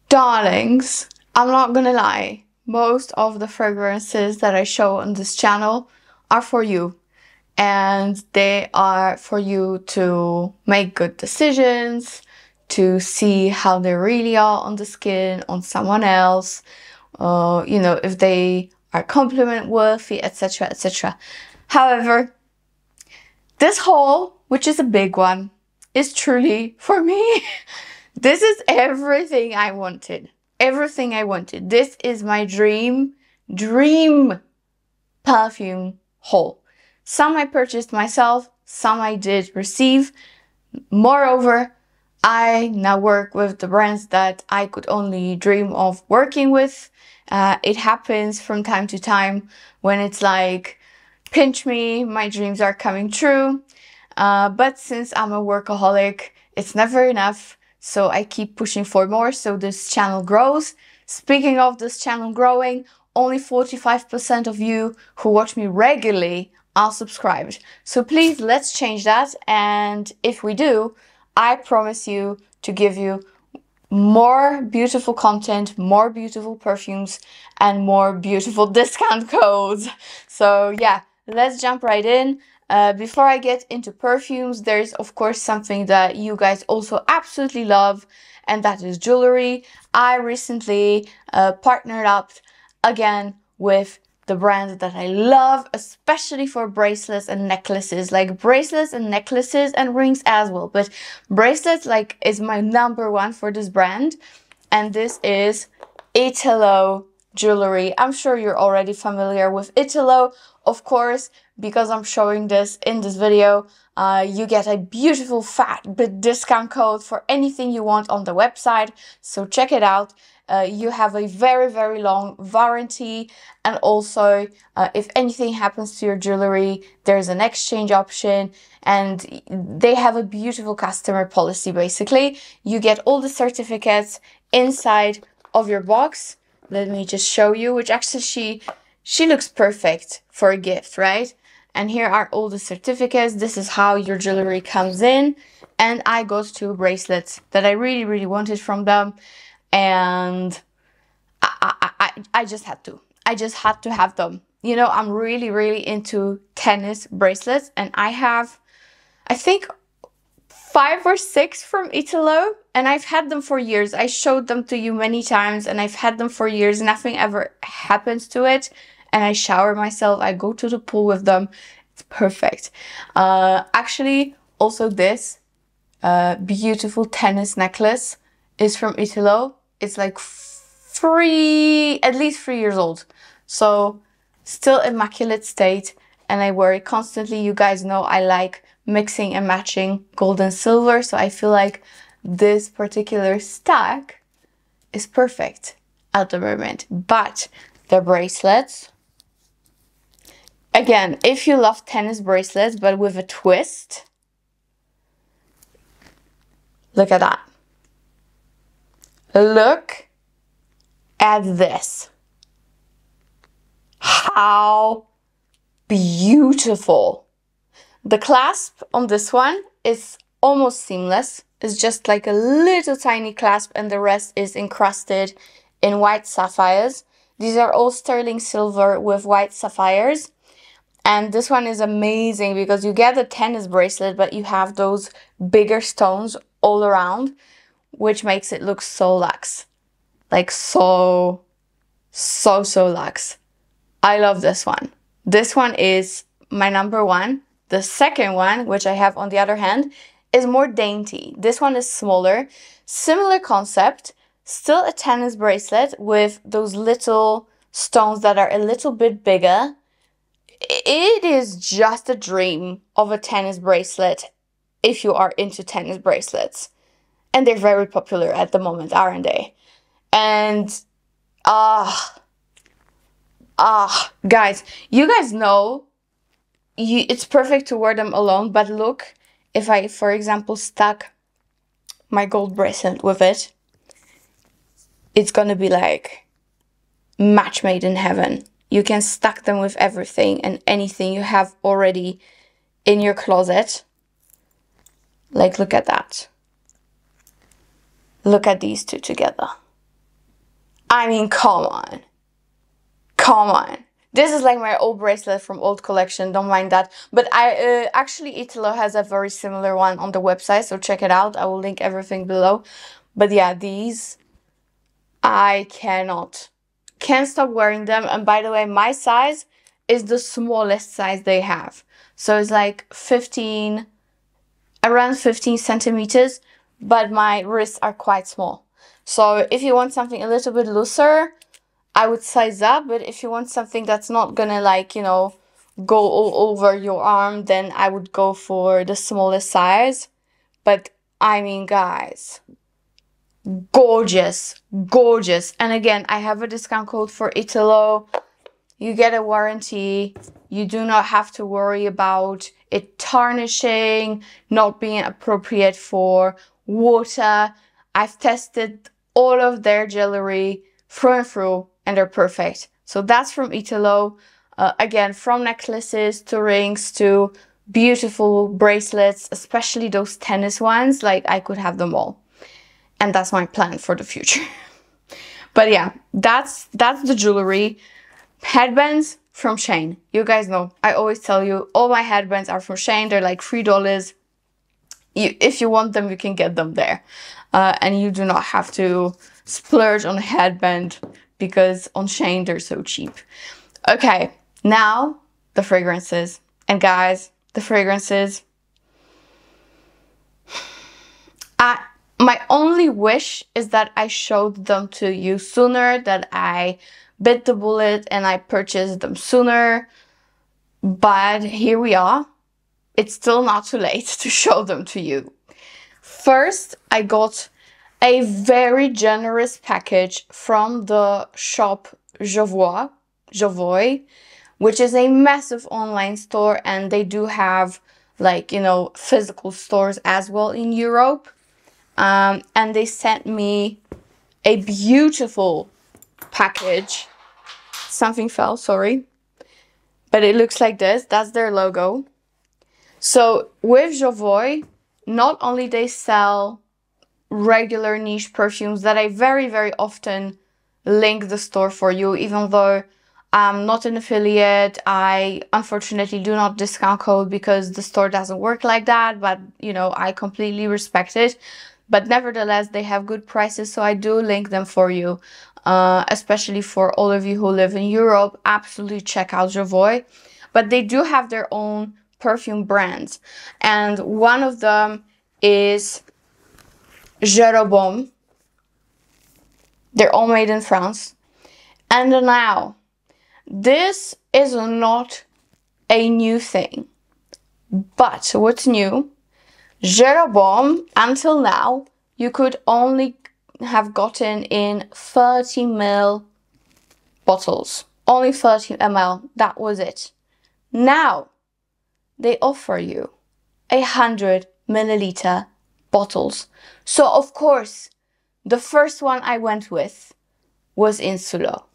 Darlings, I'm not gonna lie, most of the fragrances that I show on this channel are for you. And they are for you to make good decisions, to see how they really are on the skin, on someone else, you know, if they are compliment worthy, etc, etc. However, this haul, which is a big one, is truly for me. This is everything I wanted. Everything I wanted. This is my dream perfume haul. Some I purchased myself, some I did receive. Moreover, I now work with the brands that I could only dream of working with. It happens from time to time when it's like, pinch me, my dreams are coming true. But since I'm a workaholic, it's never enough. So I keep pushing for more so this channel grows. Speaking of this channel growing, only 45% of you who watch me regularly are subscribed. So please, let's change that. And if we do, I promise you to give you more beautiful content, more beautiful perfumes, and more beautiful discount codes. So yeah, let's jump right in. Before I get into perfumes, there's of course something that you guys also absolutely love, and that is jewelry. I recently partnered up again with the brand that I love, especially for bracelets and necklaces, like bracelets and necklaces and rings as well. But bracelets like is my number one for this brand, and this is Italo jewelry. I'm sure you're already familiar with Italo, of course, because I'm showing this in this video. You get a beautiful fat bit discount code for anything you want on the website, so check it out. You have a very long warranty, and also if anything happens to your jewelry, there's an exchange option, and they have a beautiful customer policy. Basically, you get all the certificates inside of your box. Let me just show you, which actually she looks perfect for a gift, right? And here are all the certificates. This is how your jewelry comes in. And I got 2 bracelets that I really wanted from them, and I just had to. I just had to have them. You know, I'm really into tennis bracelets, and I have, I think, 5 or 6 from Italo, and I've had them for years. I showed them to you many times, and I've had them for years. Nothing ever happens to it, and I shower myself. I go to the pool with them. It's perfect. Actually, also this beautiful tennis necklace is from Italo. It's like at least 3 years old. So still immaculate state, and I wear it constantly. You guys know I like mixing and matching gold and silver, so I feel like this particular stack is perfect at the moment. But the bracelets, again, if you love tennis bracelets but with a twist, look at that. Look at this. How beautiful. The clasp on this one is almost seamless. It's just like a little tiny clasp, and the rest is encrusted in white sapphires. These are all sterling silver with white sapphires. And this one is amazing because you get a tennis bracelet, but you have those bigger stones all around, which makes it look so luxe. Like so luxe. I love this one. This one is my number one. The second one, which I have on the other hand, is more dainty. This one is smaller, similar concept, still a tennis bracelet with those little stones that are a little bit bigger. It is just a dream of a tennis bracelet if you are into tennis bracelets. And they're very popular at the moment, aren't they? And guys, you guys know it's perfect to wear them alone, but look, if I, for example, stuck my gold bracelet with it, it's gonna be like match made in heaven. You can stack them with everything and anything you have already in your closet. Like, look at that. Look at these two together. I mean, come on. Come on. This is like my old bracelet from old collection, don't mind that. But I actually Italo has a very similar one on the website, so check it out. I will link everything below. But yeah, these, I can't stop wearing them. And by the way, my size is the smallest size they have. So it's like around 15 centimeters, but my wrists are quite small. So if you want something a little bit looser, I would size up. But if you want something that's not gonna, like, you know, go all over your arm, then I would go for the smallest size. But I mean, guys, gorgeous, gorgeous. And again, I have a discount code for Italo. You get a warranty. You do not have to worry about it tarnishing, not being appropriate for water. I've tested all of their jewelry through and through, and they're perfect. So that's from Italo. Again, from necklaces to rings to beautiful bracelets, especially those tennis ones. Like, I could have them all. And that's my plan for the future. But yeah, that's the jewelry. Headbands from Shane. You guys know, I always tell you, all my headbands are from Shane. They're like $3. If you want them, you can get them there. And you do not have to splurge on a headband because on Shane they're so cheap. Okay, now the fragrances. And guys, the fragrances. My only wish is that I showed them to you sooner, that I bit the bullet and I purchased them sooner. But here we are. It's still not too late to show them to you. First, I got a very generous package from the shop Jovoy, which is a massive online store, and they do have, like, you know, physical stores as well in Europe. And they sent me a beautiful package. Something fell, sorry. But it looks like this. That's their logo. So with Jovoy, not only they sell regular niche perfumes that I very, very often link the store for you, even though I'm not an affiliate. I unfortunately do not discount code because the store doesn't work like that. But, you know, I completely respect it. But nevertheless, they have good prices, so I do link them for you. Especially for all of you who live in Europe, absolutely check out Jovoy. But they do have their own perfume brands. And one of them is Jeroboam. They're all made in France. And now, this is not a new thing. But what's new? Jeroboam, until now, you could only have gotten in 30 ml bottles. Only 30 ml, that was it. Now, they offer you 100 milliliter bottles. So, of course, the first one I went with was Insulo.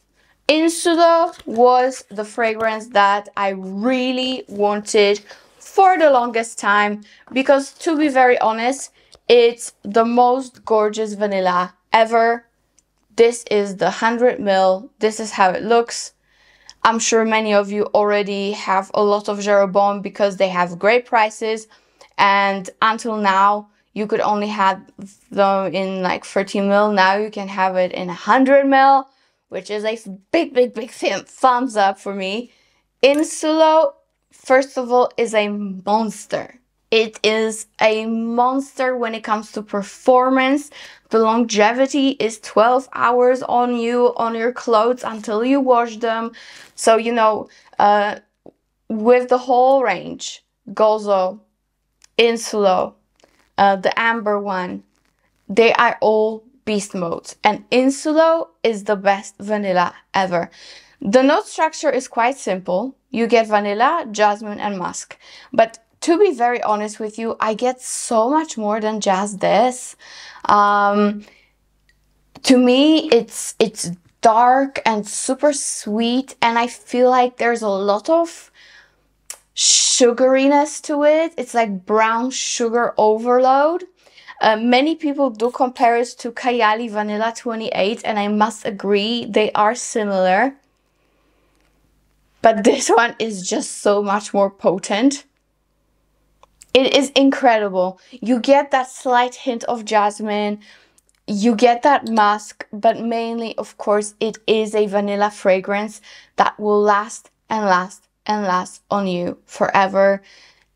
Insulo was the fragrance that I really wanted for the longest time, because to be very honest, it's the most gorgeous vanilla ever. This is the 100 ml. This is how it looks. I'm sure many of you already have a lot of Jeroboam because they have great prices, and until now you could only have them in like 30 ml. Now you can have it in 100 ml, which is a big thumbs up for me. Insulo, first of all, is a monster. It is a monster when it comes to performance. The longevity is 12 hours on you, on your clothes until you wash them. So, you know, with the whole range, Gozo, Insulo, the amber one, they are all beast modes. And Insulo is the best vanilla ever. The note structure is quite simple. You get vanilla, jasmine, and musk. But to be very honest with you, I get so much more than just this. To me, it's dark and super sweet, and I feel like there's a lot of sugariness to it. It's like brown sugar overload. Many people do compare it to Kajal Vanilla 28, and I must agree, they are similar. But this one is just so much more potent. It is incredible. You get that slight hint of jasmine, you get that musk, but mainly, of course, it is a vanilla fragrance that will last and last and last on you forever.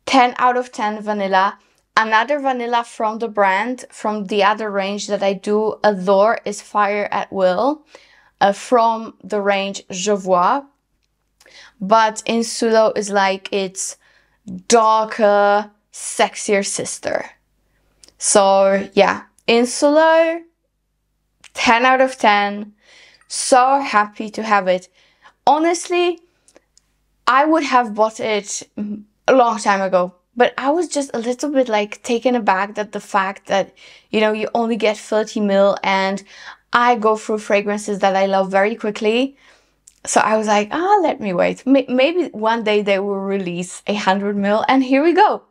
10 out of 10 vanilla. Another vanilla from the brand, from the other range that I do adore, is Fire at Will, from the range Jovoy. But Insulo is like its darker, sexier sister. So yeah, Insulo, 10 out of 10. So happy to have it. Honestly, I would have bought it a long time ago, but I was just a little bit like taken aback at the fact that, you know, you only get 30 ml, and I go through fragrances that I love very quickly. So I was like, let me wait. Maybe one day they will release 100 ml, and here we go.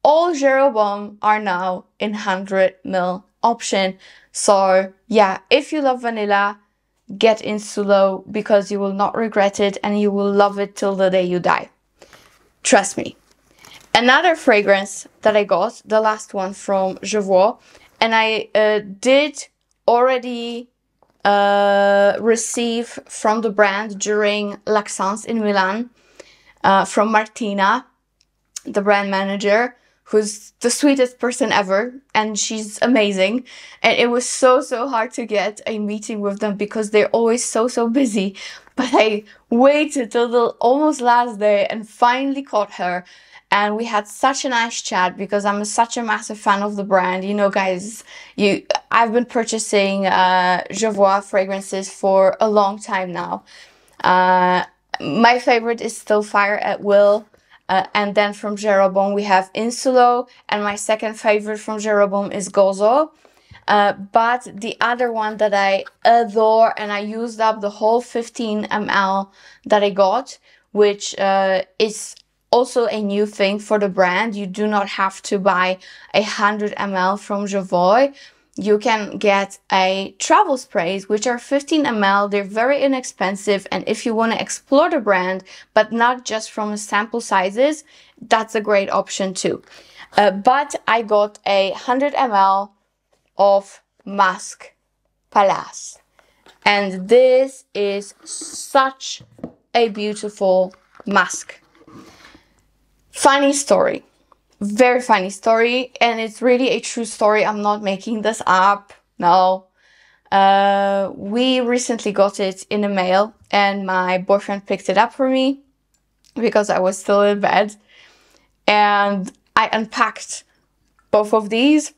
All Jeroboam are now in 100 ml option. So yeah, if you love vanilla, get Insulo, because you will not regret it and you will love it till the day you die. Trust me. Another fragrance that I got, the last one from Jovoy, and I did already receive from the brand during L'Accents in Milan, from Martina, the brand manager, who's the sweetest person ever, and she's amazing. And it was so hard to get a meeting with them because they're always so busy. But I waited till the almost last day and finally caught her. And we had such a nice chat because I'm such a massive fan of the brand. You know, guys, I've been purchasing Jovoy fragrances for a long time now. My favorite is still Fire at Will. And then from Jeroboam we have Insulo, and my second favorite from Jeroboam is Gozo. But the other one that I adore, and I used up the whole 15 ml that I got, which is also a new thing for the brand. You do not have to buy 100 ml from Jovoy. You can get a travel sprays, which are 15 ml. They're very inexpensive. And if you want to explore the brand, but not just from sample sizes, that's a great option too. But I got 100 ml of Musc Pallas. And this is such a beautiful musk. Funny story. Very funny story, and it's really a true story. I'm not making this up. No. We recently got it in the mail, and my boyfriend picked it up for me because I was still in bed. And I unpacked both of these,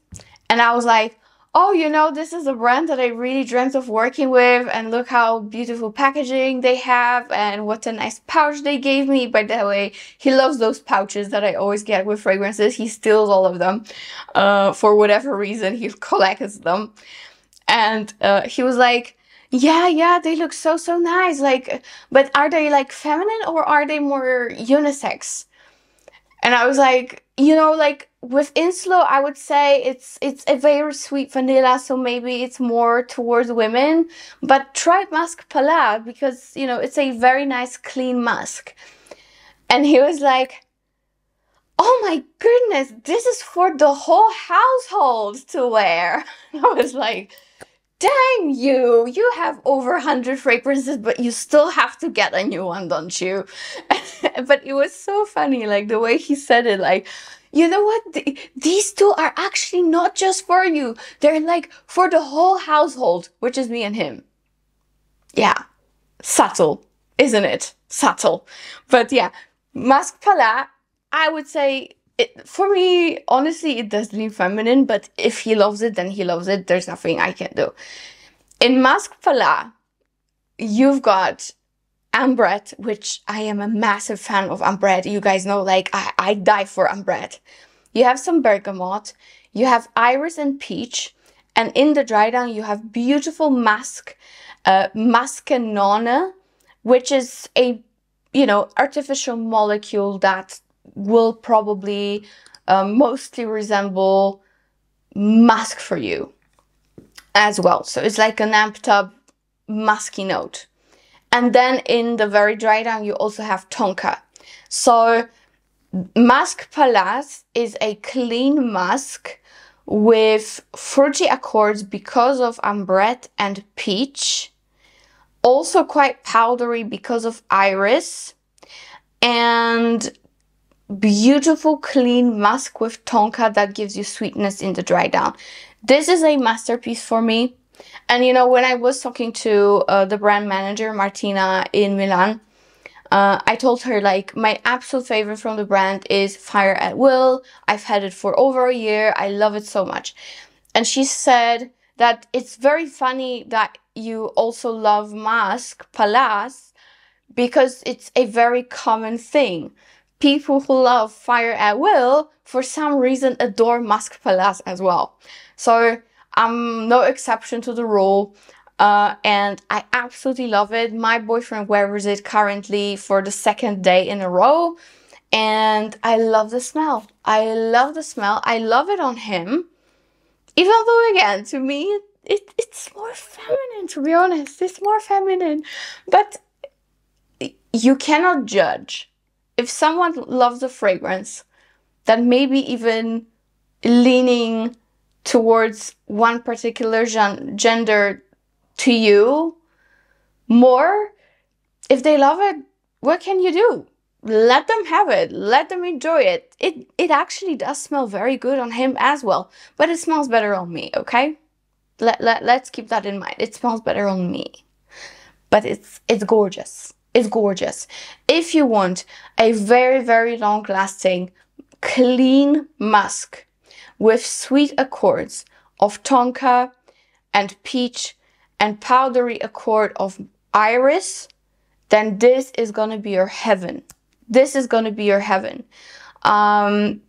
and I was like, oh, you know, this is a brand that I really dreamt of working with, and look how beautiful packaging they have, and what a nice pouch they gave me. By the way, he loves those pouches that I always get with fragrances. He steals all of them. For whatever reason, he collects them. And he was like, yeah, they look so nice. Like, but are they like feminine or are they more unisex? And I was like, you know, like with Insulo, I would say it's a very sweet vanilla, so maybe it's more towards women. But try Musc Pallas, because, you know, it's a very nice, clean musk. And he was like, oh my goodness, this is for the whole household to wear. And I was like, dang you have over 100 fragrances, but you still have to get a new one, don't you? But it was so funny, like the way he said it, like, you know what, these two are actually not just for you, they're like for the whole household, which is me and him. Yeah, subtle, isn't it? Subtle. But yeah, Musc Pallas, I would say, for me, honestly, it does lean feminine, but if he loves it, then he loves it. There's nothing I can do. In Musc Pallas, you've got Ambrette, which I am a massive fan of Ambrette. You guys know, like, I die for Ambrette. You have some bergamot, you have iris and peach, and in the dry down, you have beautiful musk, muscanone, which is a, you know, artificial molecule that will probably mostly resemble musk for you as well. So it's like an amped up musky note. And then in the very dry down, you also have tonka. So Musc Pallas is a clean musk with fruity accords because of ambrette and peach. Also quite powdery because of iris. And beautiful clean musk with tonka that gives you sweetness in the dry down. This is a masterpiece for me. And you know, when I was talking to the brand manager, Martina, in Milan, I told her, like, my absolute favorite from the brand is Fire at Will. I've had it for over a year. I love it so much. And she said that it's very funny that you also love Musc Pallas because it's a very common thing. People who love Fire at Will, for some reason, adore Musc Pallas as well. So I'm no exception to the rule. And I absolutely love it. My boyfriend wears it currently for the 2nd day in a row. And I love the smell. I love the smell. I love it on him. Even though, again, to me, it's more feminine, to be honest. It's more feminine. But you cannot judge. If someone loves a fragrance that maybe even leaning towards one particular gender to you more, if they love it, what can you do? Let them have it. Let them enjoy it. It actually does smell very good on him as well, but it smells better on me, okay? Let's keep that in mind. It smells better on me, but it's gorgeous. It's gorgeous. If you want a very, very long lasting, clean musk with sweet accords of tonka and peach and powdery accord of iris, then this is gonna be your heaven. This is gonna be your heaven.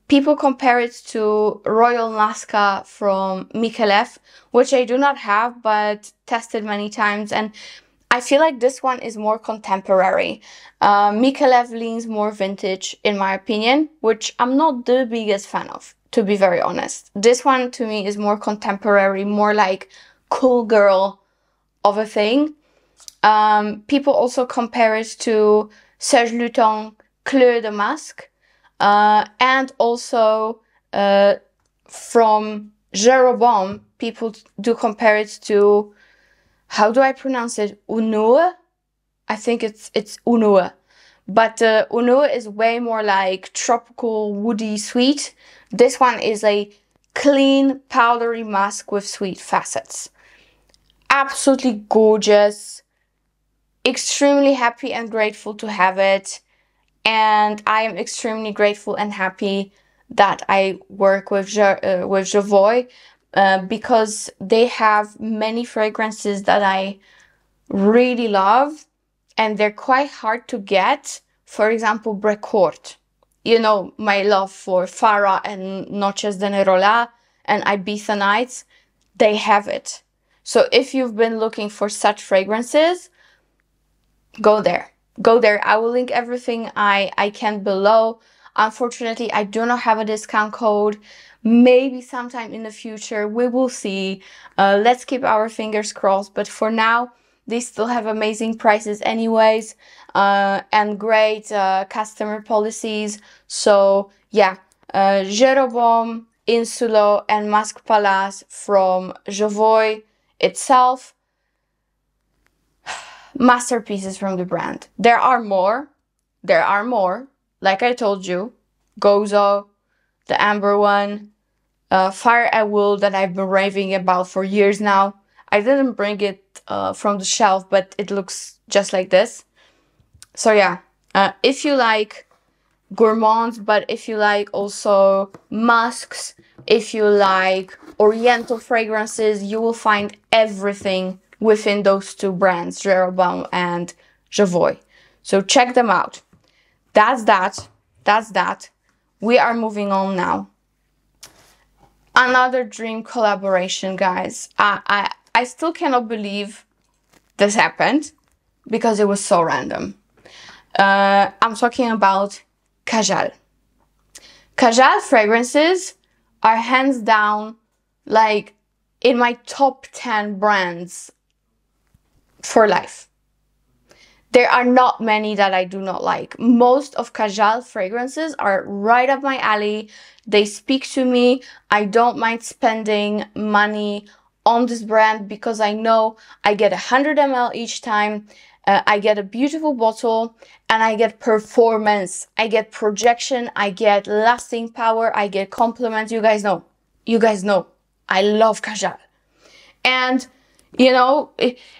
People compare it to Royal Nazca from MICALLEF, which I do not have, but tested many times. And I feel like this one is more contemporary. MICALLEF leans more vintage, in my opinion, which I'm not the biggest fan of, to be very honest. This one, to me, is more contemporary, more like cool girl of a thing. People also compare it to Serge Lutens Clé de Masque, and also from Jeroboam, people do compare it to, how do I pronounce it? Unue? I think it's Unue. But Unue is way more like tropical, woody, sweet. This one is a clean, powdery musk with sweet facets. Absolutely gorgeous. Extremely happy and grateful to have it. And I am extremely grateful and happy that I work with Jovoy, because they have many fragrances that I really love, and they're quite hard to get. For example, Brecourt. You know, my love for Farah and Noches de Nerola and Ibiza Nights, they have it. So if you've been looking for such fragrances, go there. Go there. I will link everything I can below. Unfortunately, I do not have a discount code. Maybe sometime in the future, we will see. Let's keep our fingers crossed. But for now, they still have amazing prices anyways, and great customer policies. So yeah, Jeroboam, Insulo, and Musc Pallas from Jovoy itself. Masterpieces from the brand. There are more. There are more. Like I told you, Gozo, the amber one, Fire at Will that I've been raving about for years now. I didn't bring it from the shelf, but it looks just like this. So yeah, if you like gourmands, but if you like also musks, if you like oriental fragrances, you will find everything within those two brands, Jeroboam and Jovoy. So check them out. That's that. That's that. We are moving on now. Another dream collaboration, guys. I still cannot believe this happened because it was so random. I'm talking about Kajal. Kajal fragrances are hands down like in my top 10 brands for life. There are not many that I do not like. Most of Kajal fragrances are right up my alley. They speak to me. I don't mind spending money on this brand because I know I get 100 ml each time. I get a beautiful bottle and I get performance. I get projection. I get lasting power. I get compliments. You guys know. You guys know. I love Kajal. And you know,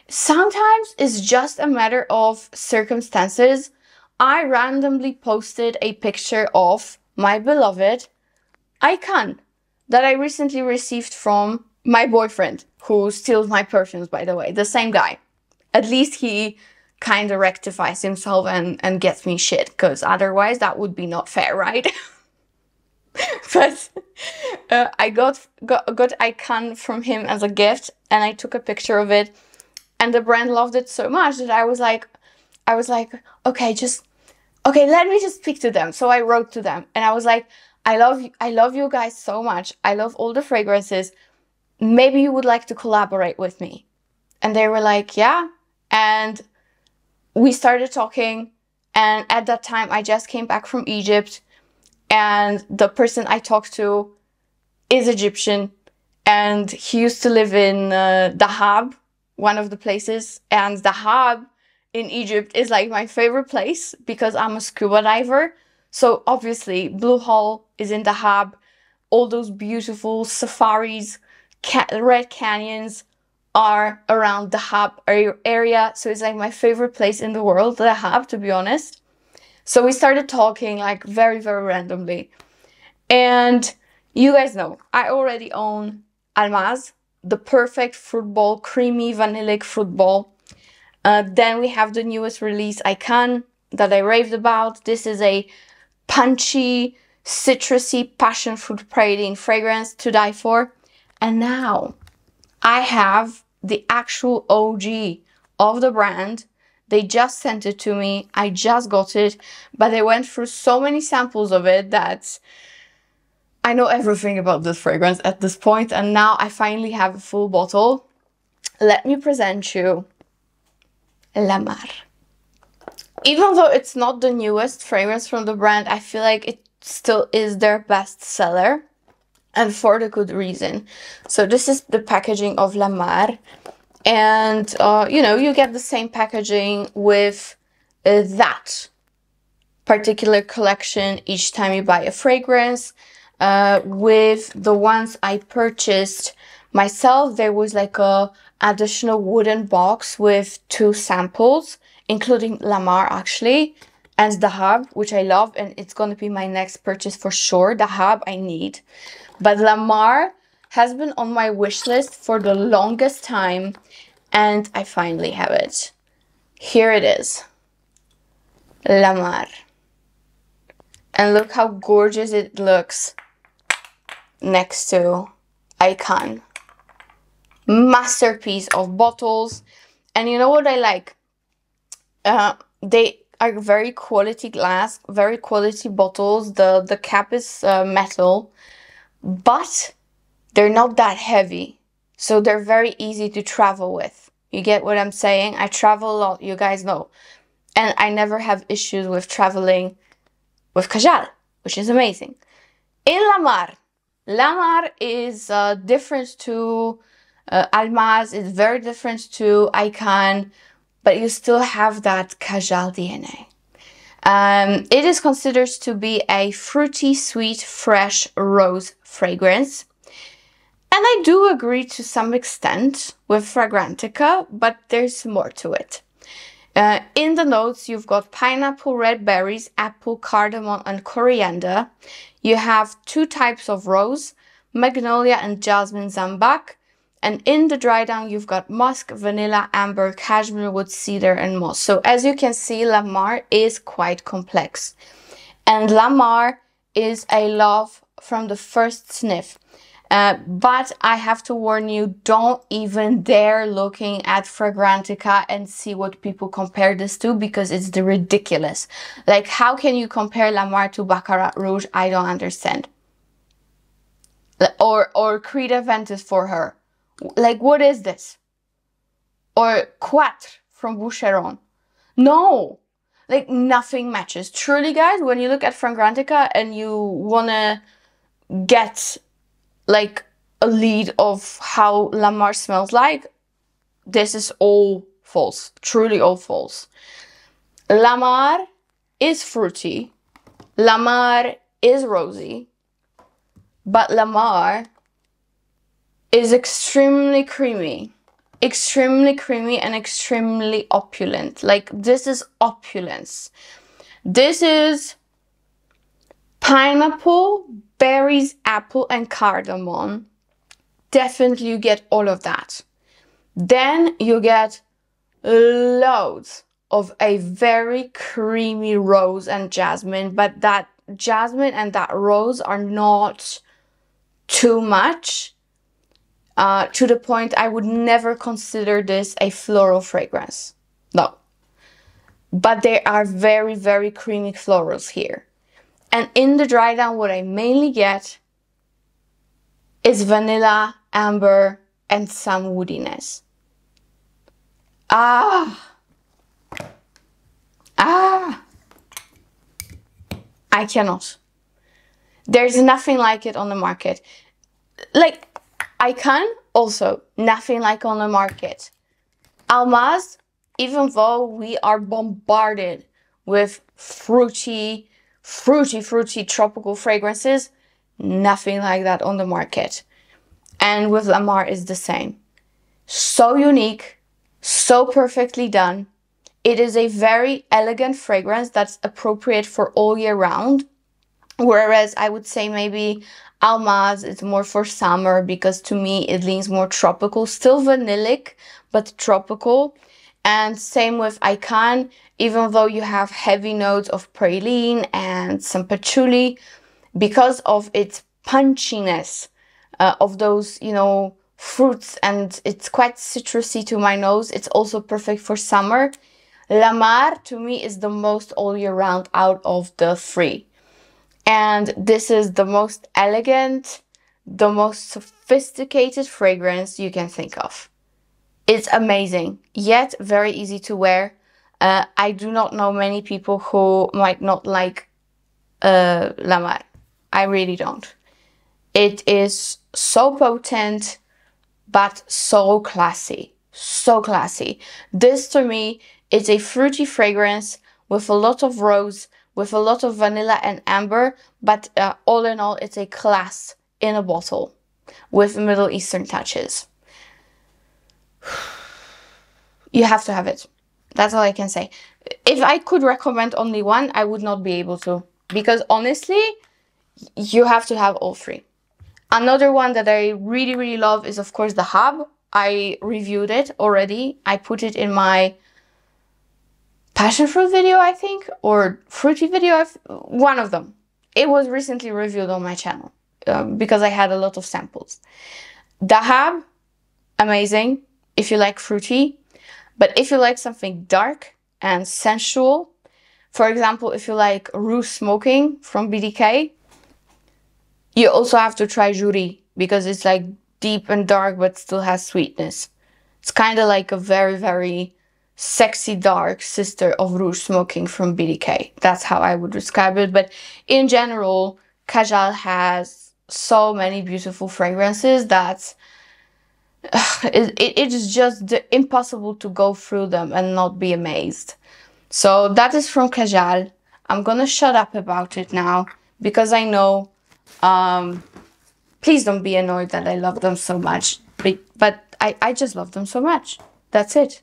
sometimes it's just a matter of circumstances. I randomly posted a picture of my beloved icon that I recently received from my boyfriend, who steals my perfumes, by the way, the same guy. At least he kind of rectifies himself and gets me shit, because otherwise that would be not fair, right? But I got icon from him as a gift, and I took a picture of it, and the brand loved it so much that I was like, okay, let me just speak to them. So I wrote to them and I was like, I love you guys so much. I love all the fragrances. Maybe you would like to collaborate with me. And they were like, yeah. And we started talking, and at that time I just came back from Egypt. And the person I talked to is Egyptian, and he used to live in Dahab, one of the places. And Dahab in Egypt is like my favorite place because I'm a scuba diver. So obviously Blue Hole is in Dahab. All those beautiful safaris, red canyons are around Dahab area. So it's like my favorite place in the world, Dahab, to be honest. So we started talking like very, very randomly. And you guys know, I already own Almaz, the perfect fruit ball, creamy vanillic fruit ball. Then we have the newest release, Icon, that I raved about. This is a punchy, citrusy, passion fruit praline fragrance to die for. And now I have the actual OG of the brand. They just sent it to me. I just got it, but they went through so many samples of it that I know everything about this fragrance at this point, and now I finally have a full bottle. Let me present you Lamar. Even though it's not the newest fragrance from the brand, I feel like it still is their best seller, and for the good reason. So this is the packaging of Lamar. And, you know, you get the same packaging with that particular collection each time you buy a fragrance. With the ones I purchased myself, there was like a additional wooden box with 2 samples, including Lamar actually, and Dahab, which I love, and it's going to be my next purchase for sure. Dahab I need. But Lamar has been on my wish list for the longest time, and I finally have it. Here it is. Lamar. And look how gorgeous it looks next to Icon. Masterpiece of bottles. And you know what I like? They are very quality glass, very quality bottles. The cap is metal, but they're not that heavy. So they're very easy to travel with. You get what I'm saying? I travel a lot, you guys know. And I never have issues with traveling with Kajal, which is amazing. In Lamar is different to Almaz, it's very different to Icon, but you still have that Kajal DNA. It is considered to be a fruity, sweet, fresh rose fragrance. And I do agree to some extent with Fragrantica, but there's more to it. In the notes, you've got pineapple, red berries, apple, cardamom, and coriander. You have 2 types of rose, magnolia and jasmine zambac. And in the dry down, you've got musk, vanilla, amber, cashmere wood, cedar, and moss. So as you can see, Lamar is quite complex. And Lamar is a love from the first sniff. But I have to warn you, don't even dare looking at Fragrantica and see what people compare this to, because it's ridiculous. Like, how can you compare Lamar to Baccarat Rouge? I don't understand. or Creed Aventus for her. Like, what is this? Or Quatre from Boucheron. No, like nothing matches. Truly, guys, when you look at Fragrantica and you wanna get like a lead of how Lamar smells like, this is all false. Truly all false. Lamar is fruity. Lamar is rosy. But Lamar is extremely creamy. Extremely creamy and extremely opulent. Like, this is opulence. This is pineapple, berries, apple, and cardamom. Definitely you get all of that. Then you get loads of a very creamy rose and jasmine, but that jasmine and that rose are not too much. To the point I would never consider this a floral fragrance. No. But there are very, very creamy florals here. And in the dry down, what I mainly get is vanilla, amber, and some woodiness. I cannot. There's nothing like it on the market. Like, I can also nothing like on the market. Almaz, even though we are bombarded with fruity tropical fragrances, nothing like that on the market. And with Lamar is the same. So unique, so perfectly done. It is a very elegant fragrance that's appropriate for all year round. Whereas I would say maybe Almaz is more for summer, because to me it leans more tropical. Still vanillic, but tropical. And same with Icon, even though you have heavy notes of praline and some patchouli, because of its punchiness of those, you know, fruits, and it's quite citrusy to my nose. It's also perfect for summer. Lamar to me is the most all year round out of the three. And this is the most elegant, the most sophisticated fragrance you can think of. It's amazing, yet very easy to wear. I do not know many people who might not like Lamar. I really don't. It is so potent, but so classy. So classy. This to me is a fruity fragrance with a lot of rose, with a lot of vanilla and amber, but all in all, it's a class in a bottle with Middle Eastern touches. You have to have it. That's all I can say. If I could recommend only one, I would not be able to, because honestly, you have to have all three. Another one that I really, really love is, of course, the Hub. I reviewed it already. I put it in my passion fruit video, I think, or fruity video, one of them. It was recently reviewed on my channel because I had a lot of samples. The Hub, amazing if you like fruity, but if you like something dark and sensual, for example, if you like Rouge Smoking from BDK, you also have to try Jury, because it's like deep and dark but still has sweetness. It's kind of like a very, very sexy dark sister of Rouge Smoking from BDK. That's how I would describe it. But in general, Kajal has so many beautiful fragrances that it is just impossible to go through them and not be amazed. So that is from Kajal. I'm gonna shut up about it now, because I know, please don't be annoyed that I love them so much, but I just love them so much. That's it.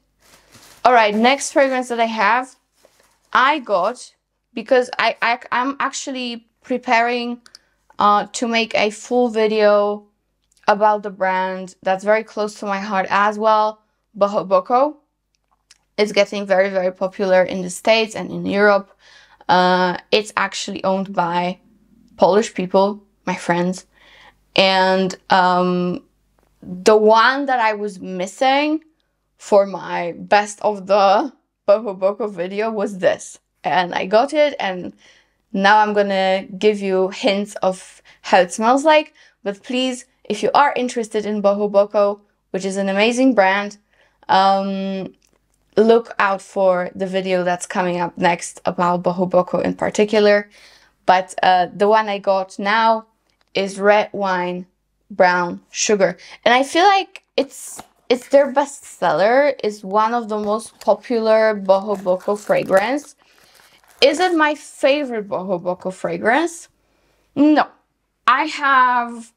All right, next fragrance that I have, I got, because I'm actually preparing to make a full video about the brand that's very close to my heart as well, Bohoboco. It's getting very, very popular in the States and in Europe. It's actually owned by Polish people, my friends. And the one that I was missing for my best of the Bohoboco video was this. And I got it, and now I'm gonna give you hints of how it smells like. But please, if you are interested in Bohoboco, which is an amazing brand, look out for the video that's coming up next about Bohoboco in particular. But the one I got now is red wine, brown sugar. And I feel like it's their best seller. It's one of the most popular Bohoboco fragrance. Is it my favorite Bohoboco fragrance? No. I have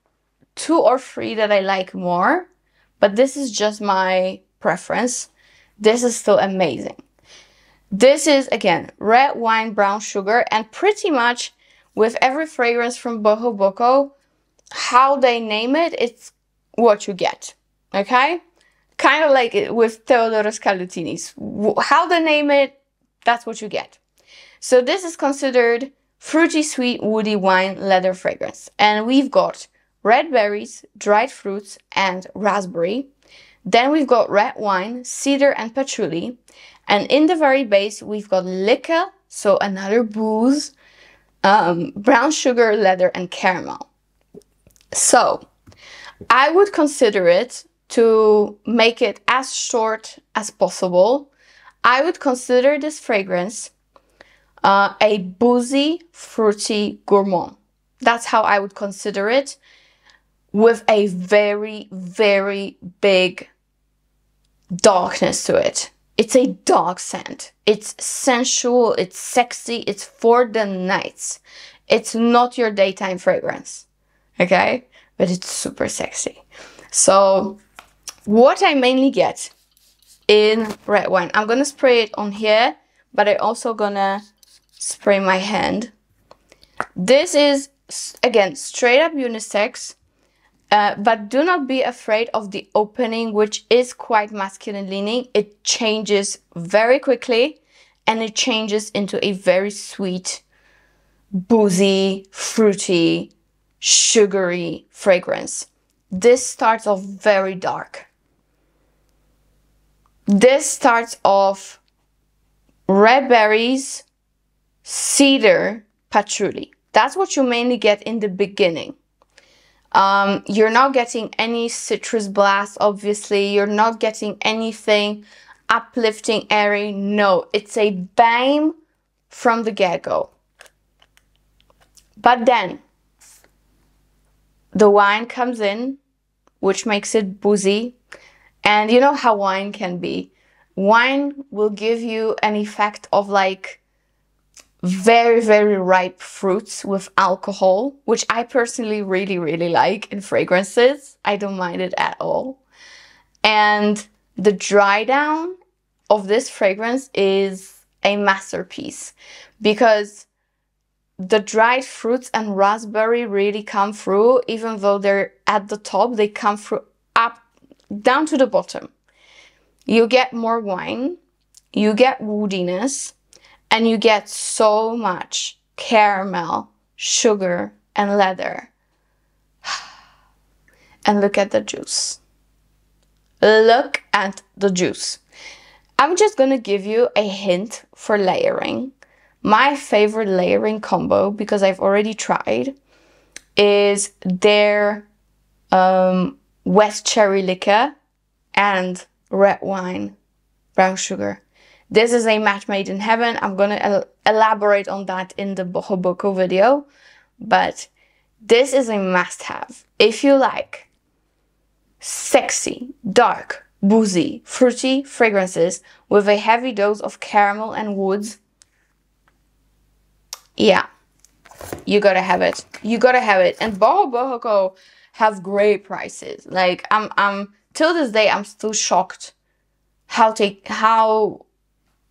2 or 3 that I like more, but this is just my preference. This is still amazing. This is, again, red wine, brown sugar, and pretty much with every fragrance from Bohoboco, how they name it, it's what you get, okay? Kind of like it with Teodoro Scalutini's. How they name it, that's what you get. So this is considered fruity, sweet, woody wine leather fragrance. And we've got red berries, dried fruits, and raspberry. Then we've got red wine, cedar, and patchouli. And in the very base, we've got liquor, so another booze, brown sugar, leather, and caramel. So I would consider it, to make it as short as possible, I would consider this fragrance a boozy, fruity gourmand. That's how I would consider it, with a very, very big darkness to it. It's a dark scent. It's sensual, it's sexy, it's for the nights. It's not your daytime fragrance, okay? But it's super sexy. So what I mainly get in red wine, I'm gonna spray it on here, but I'm also gonna spray my hand. This is, again, straight up unisex, but do not be afraid of the opening, which is quite masculine leaning. It changes very quickly, and it changes into a very sweet, boozy, fruity, sugary fragrance. This starts off very dark. This starts off red berries, cedar, patchouli. That's what you mainly get in the beginning. You're not getting any citrus blast, obviously. You're not getting anything uplifting, airy. No, it's a bang from the get-go. But then the wine comes in, which makes it boozy. And you know how wine can be. Wine will give you an effect of like very, very ripe fruits with alcohol, which I personally really, really like in fragrances. I don't mind it at all. And the dry down of this fragrance is a masterpiece, because the dried fruits and raspberry really come through. Even though they're at the top, they come through up down to the bottom. You get more wine, you get woodiness, and you get so much caramel, sugar, and leather. And look at the juice. Look at the juice. I'm just gonna give you a hint for layering. My favorite layering combo, because I've already tried, is their wet cherry liquor and red wine, brown sugar. This is a match made in heaven. I'm gonna elaborate on that in the Bohoboco video, but this is a must-have. If you like sexy, dark, boozy, fruity fragrances with a heavy dose of caramel and woods, yeah, you gotta have it. You gotta have it. And Bohoboco has great prices. Like I'm till this day, I'm still shocked how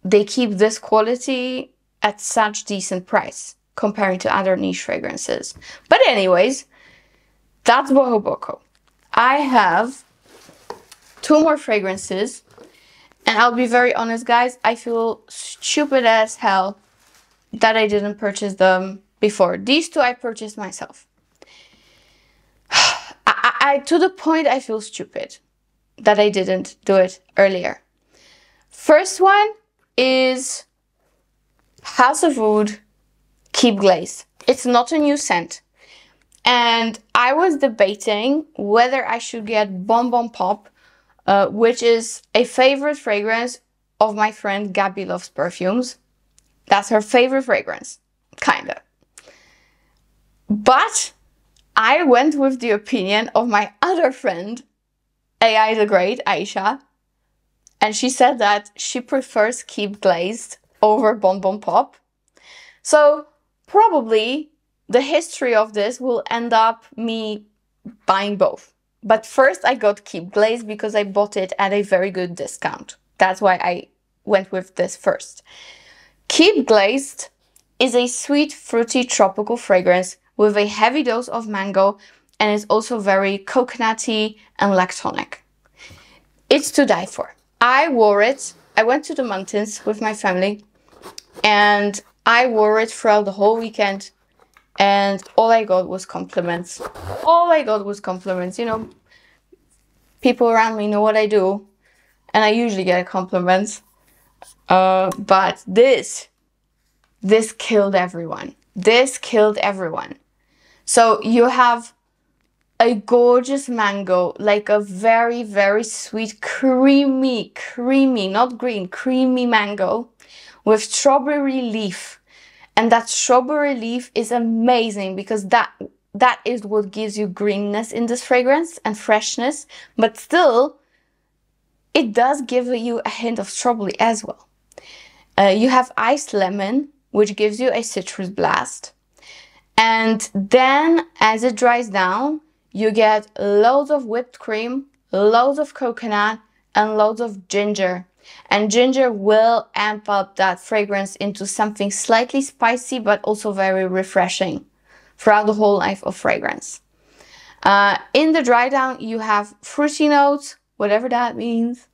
they keep this quality at such decent price comparing to other niche fragrances. But anyways, that's Bohoboco. I have 2 more fragrances, and I'll be very honest, guys, I feel stupid as hell that I didn't purchase them before. These 2 I purchased myself. To the point I feel stupid that I didn't do it earlier. First one is House of Wood Keep Glazed. It's not a new scent. And I was debating whether I should get Bon Bon Pop, which is a favorite fragrance of my friend Gabby Loves Perfumes. That's her favorite fragrance, kinda. But I went with the opinion of my other friend, AI the Great, Aisha, and she said that she prefers Keep Glazed over Bon Bon Pop. So probably the history of this will end up me buying both. But first I got Keep Glazed because I bought it at a very good discount. That's why I went with this first. Keep Glazed is a sweet, fruity, tropical fragrance with a heavy dose of mango, and is also very coconutty and lactonic. It's to die for. I wore it. I went to the mountains with my family, and I wore it throughout the whole weekend, and all I got was compliments. All I got was compliments. You know, people around me know what I do, and I usually get compliments. But this killed everyone. This killed everyone. So you have a gorgeous mango, like a very, very sweet, creamy, not green, creamy mango with strawberry leaf. And that strawberry leaf is amazing because that is what gives you greenness in this fragrance and freshness, but still it does give you a hint of strawberry as well. You have iced lemon, which gives you a citrus blast. And then as it dries down, you get loads of whipped cream, loads of coconut, and loads of ginger. And ginger will amp up that fragrance into something slightly spicy, but also very refreshing throughout the whole life of fragrance. In the dry down, you have fruity notes, whatever that means,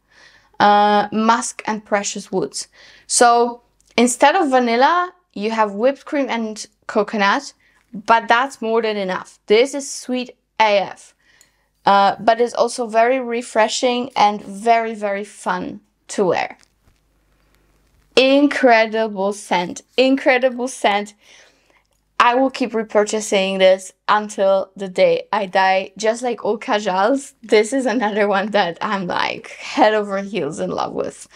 musk and precious woods. So instead of vanilla, you have whipped cream and coconut, but that's more than enough. This is sweet AF, but it's also very refreshing and very, very fun to wear. Incredible scent, incredible scent. I will keep repurchasing this until the day I die, just like all Kajals. This is another one that I'm like head over heels in love with.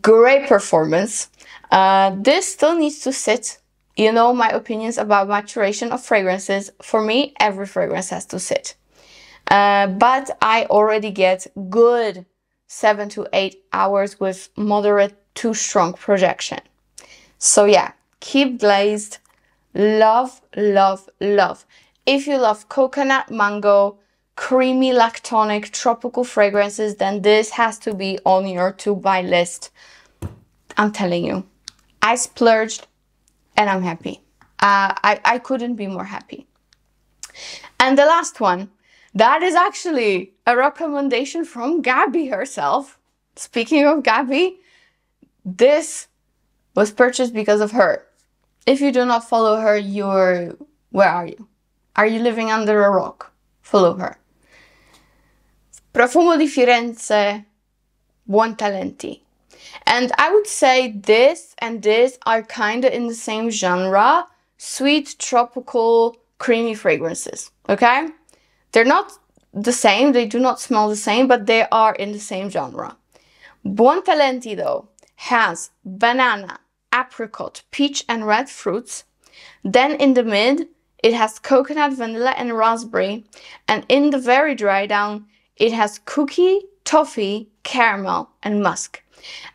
Great performance. This still needs to sit. You know my opinions about maturation of fragrances. For me, every fragrance has to sit. But I already get good 7 to 8 hours with moderate to strong projection. So yeah, Keep Glazed. Love, love, love. If you love coconut, mango, creamy, lactonic, tropical fragrances, then this has to be on your to-buy list. I'm telling you. I splurged and I'm happy. I couldn't be more happy. And the last one, that is actually a recommendation from Gabby herself. Speaking of Gabby, this was purchased because of her. If you do not follow her, where are you? Are you living under a rock? Follow her. Profumo di Firenze, Buontalenti. And I would say this and this are kind of in the same genre. Sweet, tropical, creamy fragrances. Okay? They're not the same. They do not smell the same, but they are in the same genre. Buontalenti, though, has banana, apricot, peach, and red fruits. Then in the mid, it has coconut, vanilla, and raspberry. And in the very dry down, it has cookie, toffee, caramel, and musk.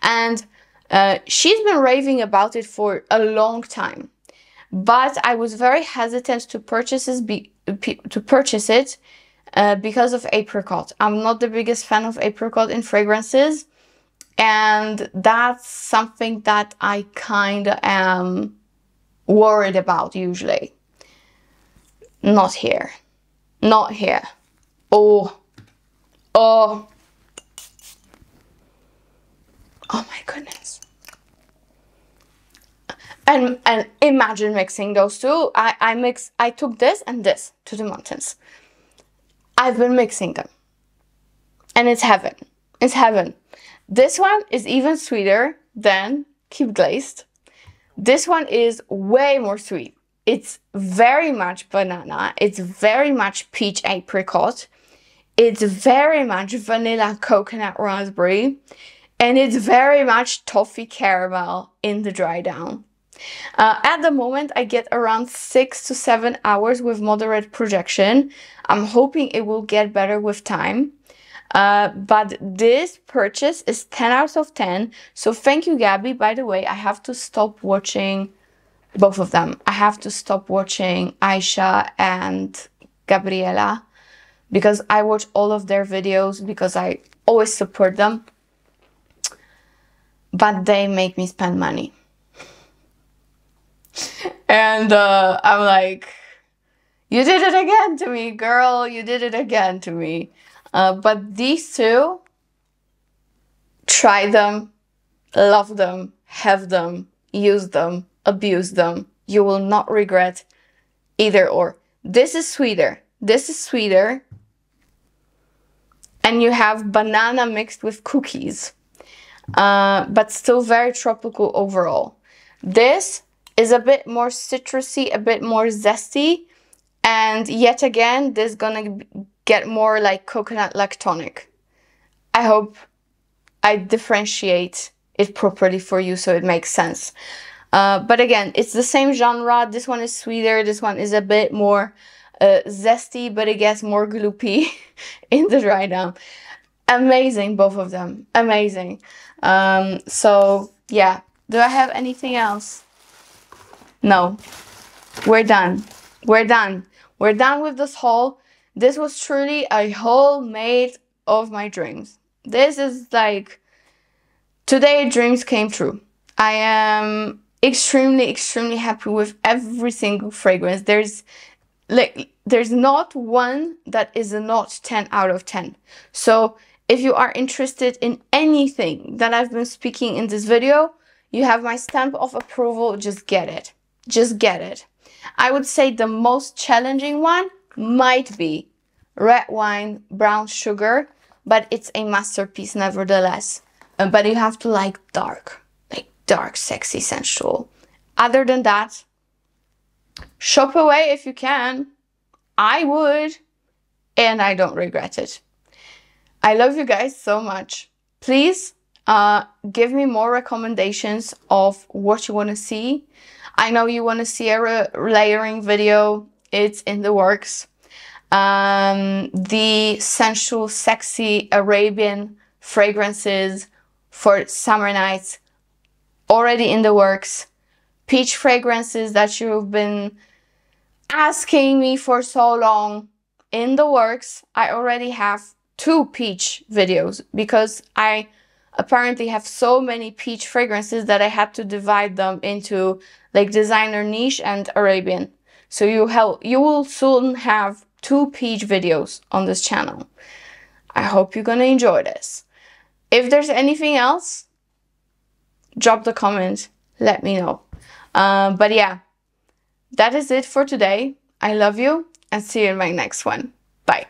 And she's been raving about it for a long time. But I was very hesitant to purchase it because of apricot. I'm not the biggest fan of apricot in fragrances. And that's something that I kind of am worried about usually. Not here. Not here. Oh. Oh. Oh my goodness. And imagine mixing those two. I took this and this to the mountains. I've been mixing them. And it's heaven. It's heaven. This one is even sweeter than Keep Glazed. This one is way more sweet. It's very much banana. It's very much peach apricot. It's very much vanilla coconut raspberry. And it's very much toffee caramel in the dry down. At the moment, I get around 6 to 7 hours with moderate projection. I'm hoping it will get better with time. But this purchase is 10 out of 10. So thank you, Gabby. By the way, I have to stop watching both of them. I have to stop watching Aisha and Gabriela because I watch all of their videos because I always support them. But they make me spend money. And I'm like, you did it again to me, girl. You did it again to me. But these two, try them, love them, have them, use them, abuse them. You will not regret either or. This is sweeter. This is sweeter. And you have banana mixed with cookies. But still very tropical overall. This is a bit more citrusy, a bit more zesty. And yet again, this is gonna get more like coconut lactonic. I hope I differentiate it properly for you so it makes sense. But again, it's the same genre. This one is sweeter. This one is a bit more zesty, but it gets more gloopy in the dry down. Amazing, both of them. Amazing. So yeah, do I have anything else? No, we're done. We're done. We're done with this haul. This was truly a haul made of my dreams. This is like, today dreams came true. I am extremely, extremely happy with every single fragrance. There's not one that is a not 10 out of 10. So if you are interested in anything that I've been speaking in this video, you have my stamp of approval. Just get it. Just get it. I would say the most challenging one might be red wine, brown sugar, but it's a masterpiece nevertheless. But you have to like dark, sexy, sensual. Other than that, shop away if you can. I would, and I don't regret it. I love you guys so much. Please give me more recommendations of what you want to see. I know you want to see a layering video. It's in the works. The sensual, sexy Arabian fragrances for summer nights already in the works. Peach fragrances that you've been asking me for so long in the works. I already have 2 peach videos because I apparently have so many peach fragrances that I had to divide them into like designer niche and Arabian. So you will soon have 2 peach videos on this channel. I hope you're gonna enjoy this. If there's anything else, drop the comment, let me know. But yeah, that is it for today. I love you and see you in my next one. Bye.